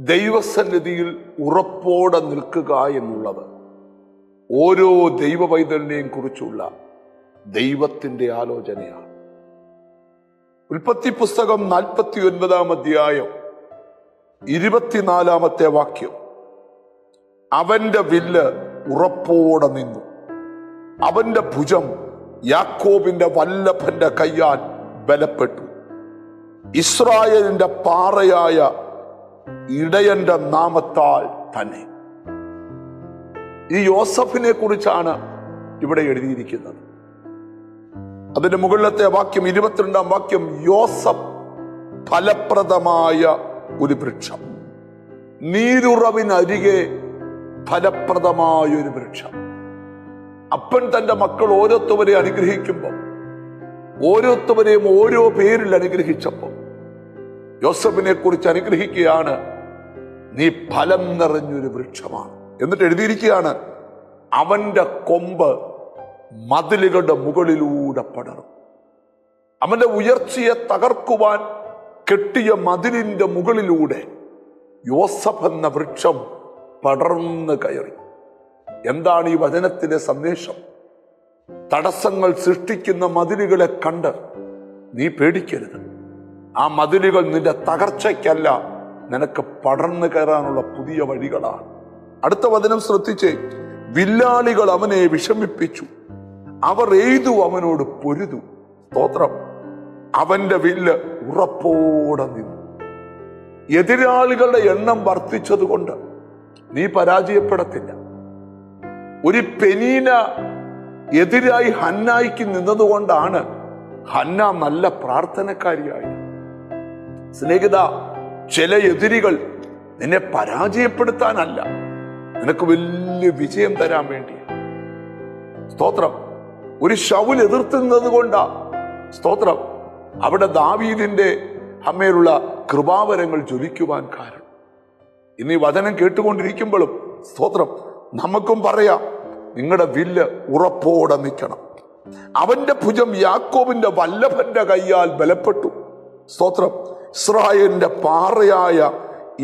ദൈവസന്നിധിയിൽ ഉറപ്പോടെ നിൽക്കുക എന്നുള്ളത് ഓരോ ദൈവ പൈതലിനെയും കുറിച്ചുള്ള ദൈവത്തിന്റെ ആലോചനയാണ്. ഉൽപ്പത്തി പുസ്തകം 49-ാം അധ്യായം 24-ാമത്തെ വാക്യം, അവന്റെ വില്ല് ഉറപ്പോടെ നിന്നു, അവന്റെ ഭുജം യാക്കോബിന്റെ വല്ലഭന്റെ കയ്യാൽ ബലപ്പെട്ടു, ഇസ്രായേലിന്റെ പാറയായ ഇടയന്റെ നാമത്താൽ തന്നെ. ഈ യോസഫിനെ കുറിച്ചാണ് ഇവിടെ എഴുതിയിരിക്കുന്നത്. അതിന്റെ മുകളിലത്തെ വാക്യം 22-ാം വാക്യം, യോസഫ് ഫലപ്രദമായ ഒരു വൃക്ഷം, നീരുറവിനരികെ ഫലപ്രദമായ ഒരു വൃക്ഷം. അപ്പൻ തന്റെ മക്കൾ ഓരോരുത്തവരെ അനുഗ്രഹിക്കുമ്പോൾ ഓരോരുത്തവരെയും ഓരോ പേരിൽ അനുഗ്രഹിച്ചപ്പോൾ യോസഫിനെ കുറിച്ച് അനുഗ്രഹിക്കുകയാണ്, നീ ഫലം നിറഞ്ഞൊരു വൃക്ഷമാണ്. എന്നിട്ട് എഴുതിയിരിക്കുകയാണ്, അവന്റെ കൊമ്പ് മതിലുകളുടെ മുകളിലൂടെ പടരും. അവന്റെ ഉയർച്ചയെ തകർക്കുവാൻ കെട്ടിയ മതിലിന്റെ മുകളിലൂടെ യോസഫ് എന്ന വൃക്ഷം പടർന്നു കയറി. എന്താണ് ഈ വചനത്തിലെ സന്ദേശം? തടസ്സങ്ങൾ സൃഷ്ടിക്കുന്ന മതിലുകളെ കണ്ട് നീ പേടിക്കരുത്. ആ മതിലുകൾ നിന്റെ തകർച്ചയ്ക്കല്ല, നിനക്ക് പടർന്നു കയറാനുള്ള പുതിയ വഴികളാണ്. അടുത്ത വചനം ശ്രദ്ധിച്ചേ, വില്ലാളികൾ അവനെ വിഷമിപ്പിച്ചു, അവർ എയ്തു അവനോട് പൊരുതു. സ്തോത്രം. അവന്റെ വില്ല് ഉറപ്പോടെ നിന്നു. എതിരാളികളുടെ എണ്ണം വർദ്ധിച്ചതുകൊണ്ട് നീ പരാജയപ്പെടത്തില്ല. ഒരു പെനീന എതിരായി ഹന്നായിക്ക് നിന്നതുകൊണ്ടാണ് ഹന്ന നല്ല പ്രാർത്ഥനക്കാരിയായി. സ്നേഹിത, ചില എതിരികൾ നിന്നെ പരാജയപ്പെടുത്താനല്ല, നിനക്ക് വലിയ വിജയം തരാൻ വേണ്ടി. സ്തോത്രം. ഒരു ശൗൽ എതിർത്തുന്നത് കൊണ്ടാ, സ്തോത്രം, അവിടെ ദാവീദിന്റെ അമ്മയിലുള്ള കൃപാവരങ്ങൾ ജ്വലിക്കുവാൻ കാരണം. ഇനി വചനം കേട്ടുകൊണ്ടിരിക്കുമ്പോഴും, സ്തോത്രം, നമുക്കും പറയാം, നിങ്ങളുടെ വില്ല് ഉറപ്പോടെ നിൽക്കണം. അവന്റെ ഭുജം യാക്കോബിന്റെ വല്ലഭന്റെ കയ്യാൽ ബലപ്പെട്ടു. സ്തോത്രം. ഇസ്രായേലിന്റെ പാറയായ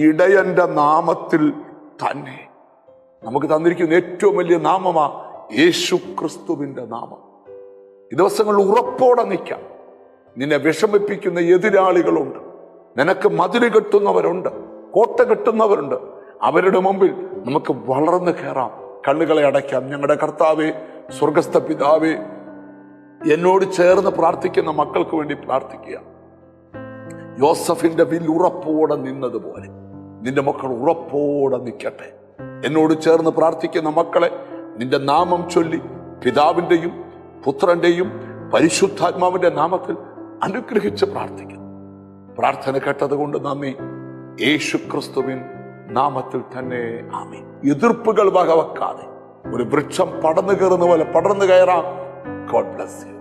ഇടയന്റെ നാമത്തിൽ തന്നെ. നമുക്ക് തന്നിരിക്കുന്ന ഏറ്റവും വലിയ നാമമാ യേശു ക്രിസ്തുവിന്റെ നാമം. ഈ ദിവസങ്ങളിൽ ഉറപ്പോടെ നിൽക്കാം. നിന്നെ വിഷമിപ്പിക്കുന്ന എതിരാളികളുണ്ട്, നിനക്ക് മതില് കെട്ടുന്നവരുണ്ട്, കോട്ട കെട്ടുന്നവരുണ്ട്. അവരുടെ മുമ്പിൽ നമുക്ക് വളർന്നു കയറാം, കണ്ണുകളെ അടയ്ക്കാം. ഞങ്ങളുടെ കർത്താവേ, സ്വർഗസ്ഥ പിതാവേ, എന്നോട് ചേർന്ന് പ്രാർത്ഥിക്കുന്ന മക്കൾക്ക് വേണ്ടി പ്രാർത്ഥിക്കുക. യോസഫിന്റെ വില്ല് ഉറപ്പോടെ നിന്നതുപോലെ നിന്റെ മക്കൾ ഉറപ്പോടെ നിൽക്കട്ടെ. എന്നോട് ചേർന്ന് പ്രാർത്ഥിക്കുന്ന മക്കളെ നിന്റെ നാമം ചൊല്ലി പിതാവിന്റെയും പുത്രന്റെയും പരിശുദ്ധാത്മാവിന്റെ നാമത്തിൽ അനുഗ്രഹിച്ച് പ്രാർത്ഥിക്കുന്നു. പ്രാർത്ഥന കേട്ടതുകൊണ്ട് നന്ദി. യേശു ക്രിസ്തുവിൻ നാമത്തിൽ തന്നെ ആമേൻ. എതിർപ്പുകൾ വകവെക്കാതെ ഒരു വൃക്ഷം പടർന്നു കയറുന്ന പോലെ പടർന്നു കയറാം. God bless you.